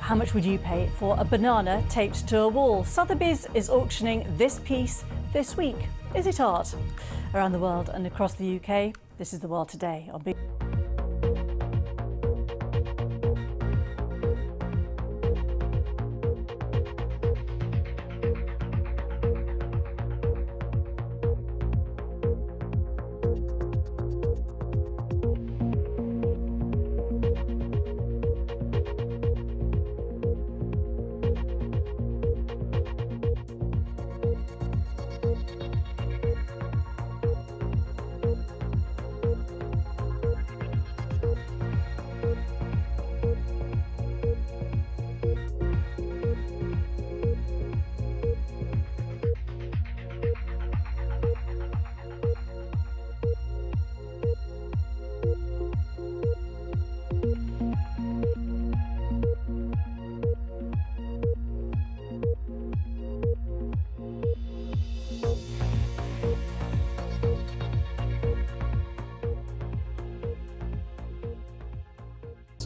How much would you pay for a banana taped to a wall? Sotheby's is auctioning this piece this week. Is it art? Around the world and across the UK, this is The World Today on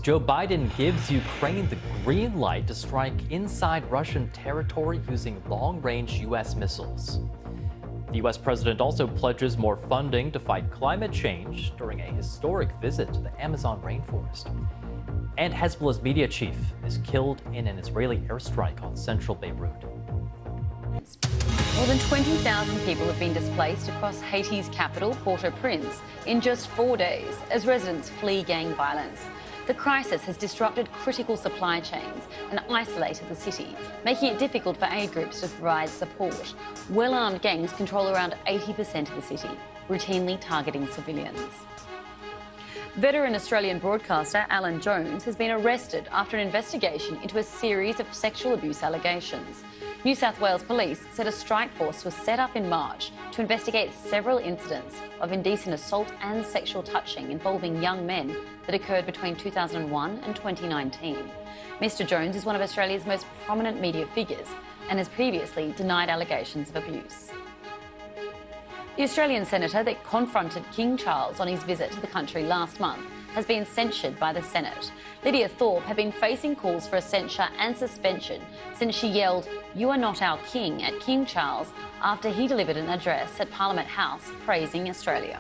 Joe Biden gives Ukraine the green light to strike inside Russian territory using long-range U.S. missiles. The U.S. president also pledges more funding to fight climate change during a historic visit to the Amazon rainforest. And Hezbollah's media chief is killed in an Israeli airstrike on central Beirut. More than 20,000 people have been displaced across Haiti's capital, Port-au-Prince, in just 4 days as residents flee gang violence. The crisis has disrupted critical supply chains and isolated the city, making it difficult for aid groups to provide support. Well-armed gangs control around 80% of the city, routinely targeting civilians. Veteran Australian broadcaster Alan Jones has been arrested after an investigation into a series of sexual abuse allegations. New South Wales Police said a strike force was set up in March to investigate several incidents of indecent assault and sexual touching involving young men that occurred between 2001 and 2019. Mr Jones is one of Australia's most prominent media figures and has previously denied allegations of abuse. The Australian senator that confronted King Charles on his visit to the country last month has been censured by the Senate. Lydia Thorpe had been facing calls for a censure and suspension since she yelled, "You are not our king," at King Charles after he delivered an address at Parliament House praising Australia.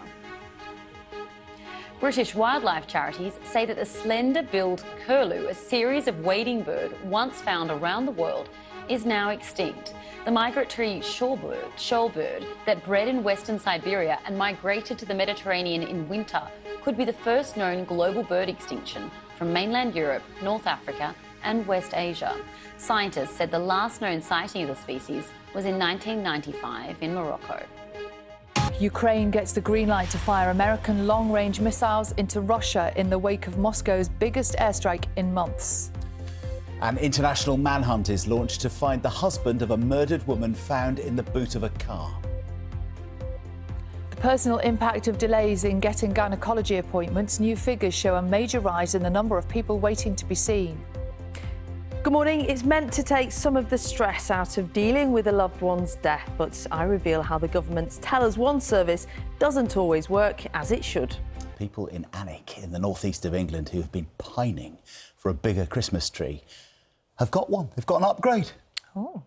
British wildlife charities say that the slender-billed curlew, a series of wading bird once found around the world, is now extinct. The migratory shorebird that bred in Western Siberia and migrated to the Mediterranean in winter could be the first known global bird extinction from mainland Europe, North Africa and West Asia. Scientists said the last known sighting of the species was in 1995 in Morocco. Ukraine gets the green light to fire American long-range missiles into Russia in the wake of Moscow's biggest airstrike in months. An international manhunt is launched to find the husband of a murdered woman found in the boot of a car. The personal impact of delays in getting gynaecology appointments. New figures show a major rise in the number of people waiting to be seen. Good morning. It's meant to take some of the stress out of dealing with a loved one's death, but I reveal how the government's Tell Us One service doesn't always work as it should. People in Alnwick in the northeast of England who have been pining for a bigger Christmas tree have got one. They've got an upgrade. Oh.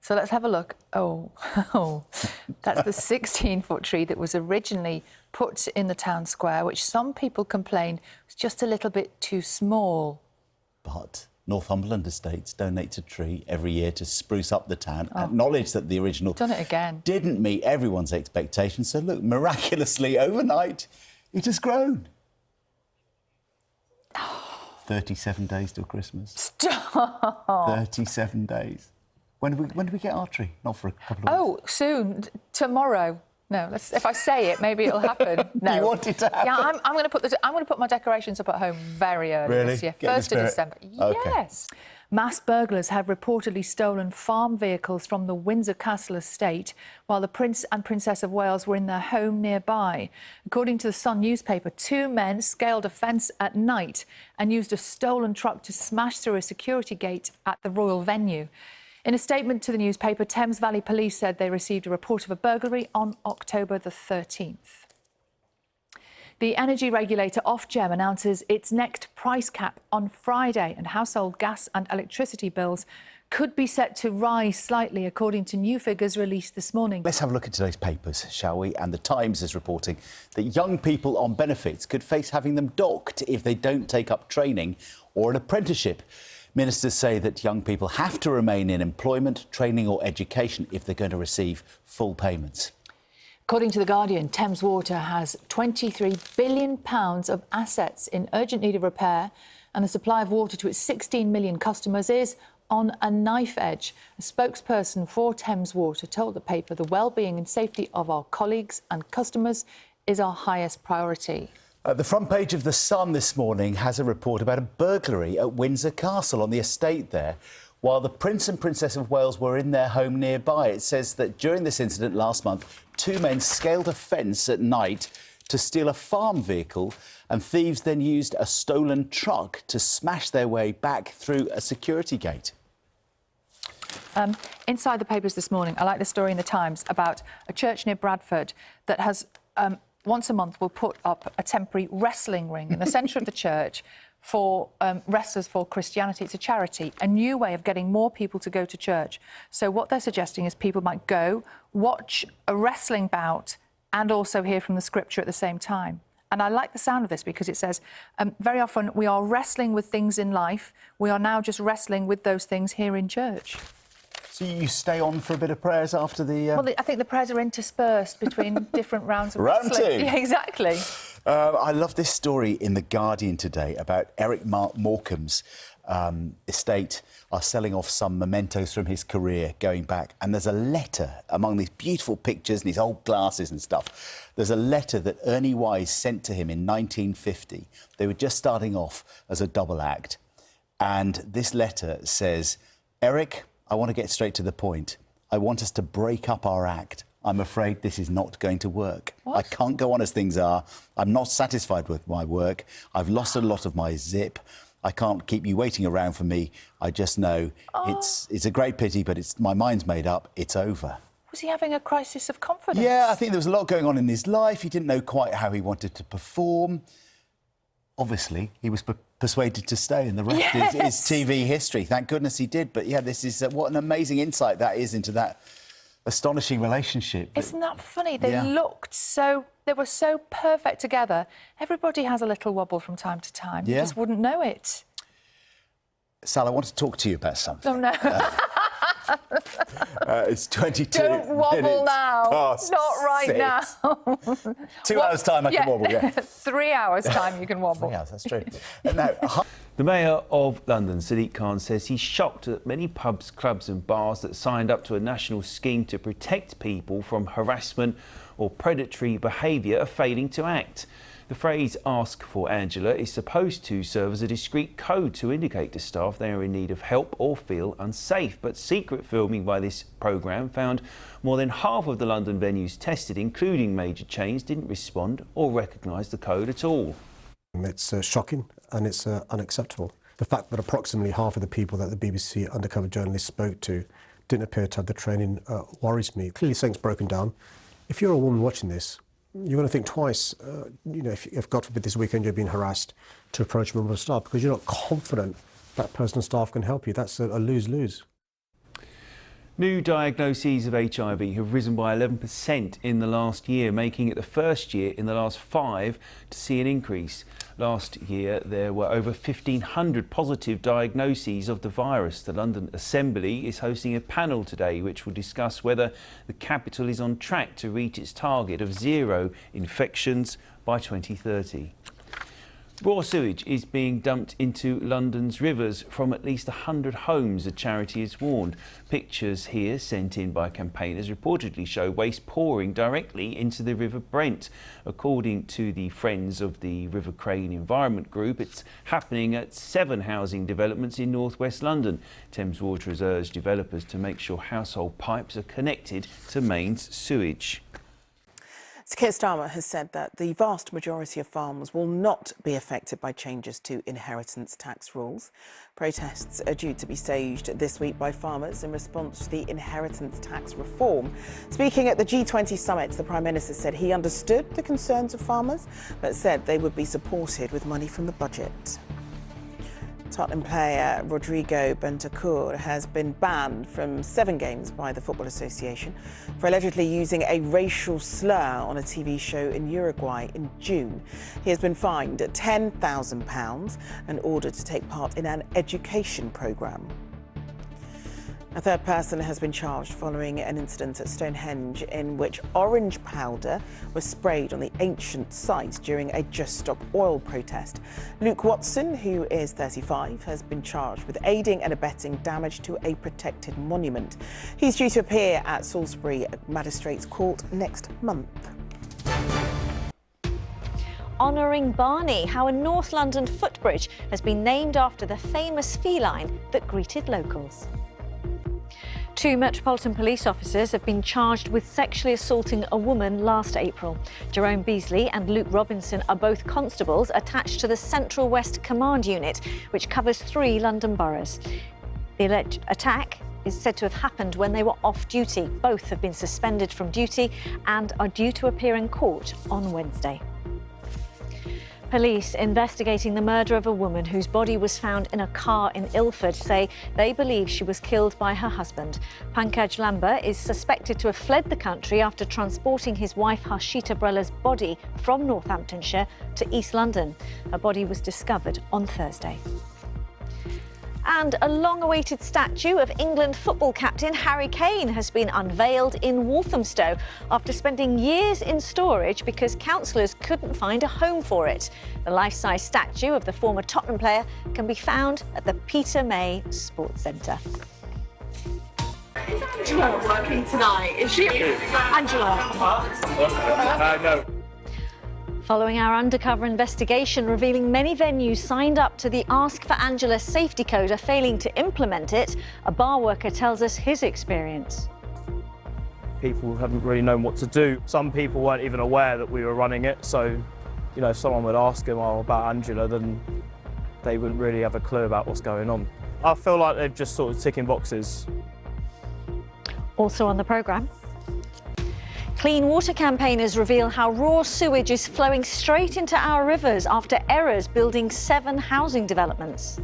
So let's have a look. Oh, that's the 16-foot tree that was originally put in the town square, which some people complained was just a little bit too small. But Northumberland Estates donates a tree every year to spruce up the town, acknowledge that the original Done it again. Didn't meet everyone's expectations. So look, miraculously overnight, it has grown. 37 days till Christmas. Stop. 37 days. When do we get our tree? Not for a couple of weeks. Oh, soon. Tomorrow. No, if I say it, maybe it'll happen. No. You want it to happen? Yeah, I'm going to put my decorations up at home very early Really? this year. Get in the 1st of December. Okay. Yes. Mass burglars have reportedly stolen farm vehicles from the Windsor Castle estate while the Prince and Princess of Wales were in their home nearby. According to the Sun newspaper, 2 men scaled a fence at night and used a stolen truck to smash through a security gate at the royal venue. In a statement to the newspaper, Thames Valley Police said they received a report of a burglary on October the 13th. The energy regulator Ofgem announces its next price cap on Friday, and household gas and electricity bills could be set to rise slightly, according to new figures released this morning. Let's have a look at today's papers, shall we? And the Times is reporting that young people on benefits could face having them docked if they don't take up training or an apprenticeship. Ministers say that young people have to remain in employment, training or education if they're going to receive full payments. According to The Guardian, Thames Water has £23 billion of assets in urgent need of repair, and the supply of water to its 16 million customers is on a knife edge. A spokesperson for Thames Water told the paper the well-being and safety of our colleagues and customers is our highest priority. The front page of The Sun this morning has a report about a burglary at Windsor Castle on the estate there. While the Prince and Princess of Wales were in their home nearby, it says that during this incident last month, two men scaled a fence at night to steal a farm vehicle, and thieves then used a stolen truck to smash their way back through a security gate. Inside the papers this morning, I like the story in the Times about a church near Bradford that has, once a month, will put up a temporary wrestling ring in the centre of the church for Wrestlers for Christianity. It's a charity, a new way of getting more people to go to church. So what they're suggesting is people might go, watch a wrestling bout and also hear from the scripture at the same time. And I like the sound of this because it says, very often we are wrestling with things in life. We are now just wrestling with those things here in church. So you stay on for a bit of prayers after the... Well, I think the prayers are interspersed between different rounds of Round wrestling. two. Yeah, exactly. I love this story in The Guardian today about Eric Morecambe's estate are selling off some mementos from his career going back. And there's a letter among these beautiful pictures and his old glasses and stuff. There's a letter that Ernie Wise sent to him in 1950. They were just starting off as a double act. And this letter says, Eric, I want to get straight to the point. I want us to break up our act. I'm afraid this is not going to work. What? I can't go on as things are. I'm not satisfied with my work. I've lost a lot of my zip. I can't keep you waiting around for me. I just know it's a great pity, but my mind's made up. It's over. Was he having a crisis of confidence? Yeah, I think there was a lot going on in his life. He didn't know quite how he wanted to perform. Obviously, he was persuaded to stay, and the rest is TV history. Thank goodness he did. But yeah, this is what an amazing insight that is into that astonishing relationship. Isn't that funny? They looked so... They were so perfect together. Everybody has a little wobble from time to time. You just wouldn't know it. Sal, I want to talk to you about something. Oh, no. It's 22 Don't wobble now. Past Not right 6. now. 2 hours' time I can wobble, 3 hours' time you can wobble. 3 hours, that's true. Now, the Mayor of London, Sadiq Khan, says he's shocked that many pubs, clubs and bars that signed up to a national scheme to protect people from harassment or predatory behaviour are failing to act. The phrase "ask for Angela" is supposed to serve as a discreet code to indicate to staff they are in need of help or feel unsafe. But secret filming by this programme found more than half of the London venues tested, including major chains, didn't respond or recognise the code at all. It's shocking and it's unacceptable. The fact that approximately half of the people that the BBC undercover journalists spoke to didn't appear to have the training worries me. Clearly something's broken down. If you're a woman watching this, you're going to think twice, if God forbid this weekend you're being harassed, to approach a member of staff because you're not confident that person on staff can help you. That's a lose-lose. New diagnoses of HIV have risen by 11% in the last year, making it the first year in the last 5 to see an increase. Last year, there were over 1,500 positive diagnoses of the virus. The London Assembly is hosting a panel today which will discuss whether the capital is on track to reach its target of 0 infections by 2030. Raw sewage is being dumped into London's rivers from at least 100 homes, the charity has warned. Pictures here sent in by campaigners reportedly show waste pouring directly into the River Brent. According to the Friends of the River Crane Environment Group, it's happening at 7 housing developments in northwest London. Thames Water has urged developers to make sure household pipes are connected to mains sewage. So Keir Starmer has said that the vast majority of farmers will not be affected by changes to inheritance tax rules. Protests are due to be staged this week by farmers in response to the inheritance tax reform. Speaking at the G20 summit, the Prime Minister said he understood the concerns of farmers, but said they would be supported with money from the budget. Tottenham player Rodrigo Bentancur has been banned from 7 games by the Football Association for allegedly using a racial slur on a TV show in Uruguay in June. He has been fined £10,000 and ordered to take part in an education programme. A third person has been charged following an incident at Stonehenge in which orange powder was sprayed on the ancient site during a Just Stop Oil protest. Luke Watson, who is 35, has been charged with aiding and abetting damage to a protected monument. He's due to appear at Salisbury Magistrates Court next month. Honouring Barney, how a North London footbridge has been named after the famous feline that greeted locals. 2 Metropolitan Police officers have been charged with sexually assaulting a woman last April. Jerome Beasley and Luke Robinson are both constables attached to the Central West Command Unit, which covers 3 London boroughs. The alleged attack is said to have happened when they were off duty. Both have been suspended from duty and are due to appear in court on Wednesday. Police investigating the murder of a woman whose body was found in a car in Ilford say they believe she was killed by her husband. Pankaj Lamba is suspected to have fled the country after transporting his wife Harshita Brella's body from Northamptonshire to East London. Her body was discovered on Thursday. And a long-awaited statue of England football captain Harry Kane has been unveiled in Walthamstow after spending years in storage because councillors couldn't find a home for it. The life-size statue of the former Tottenham player can be found at the Peter May Sports Centre. Is Angela working tonight? Is she? Angela? No. Following our undercover investigation revealing many venues signed up to the Ask for Angela safety code are failing to implement it, a bar worker tells us his experience. People haven't really known what to do. Some people weren't even aware that we were running it, so, you know, if someone would ask them about Angela, then they wouldn't really have a clue about what's going on. I feel like they're just sort of ticking boxes. Also on the programme, clean water campaigners reveal how raw sewage is flowing straight into our rivers after errors building 7 housing developments.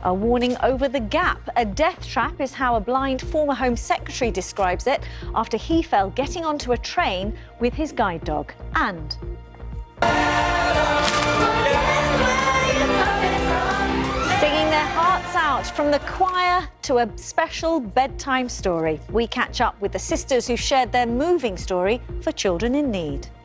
A warning over the gap. A death trap is how a blind former Home Secretary describes it after he fell getting onto a train with his guide dog. And singing their hearts out from the choir to a special bedtime story. We catch up with the sisters who shared their moving story for children in need.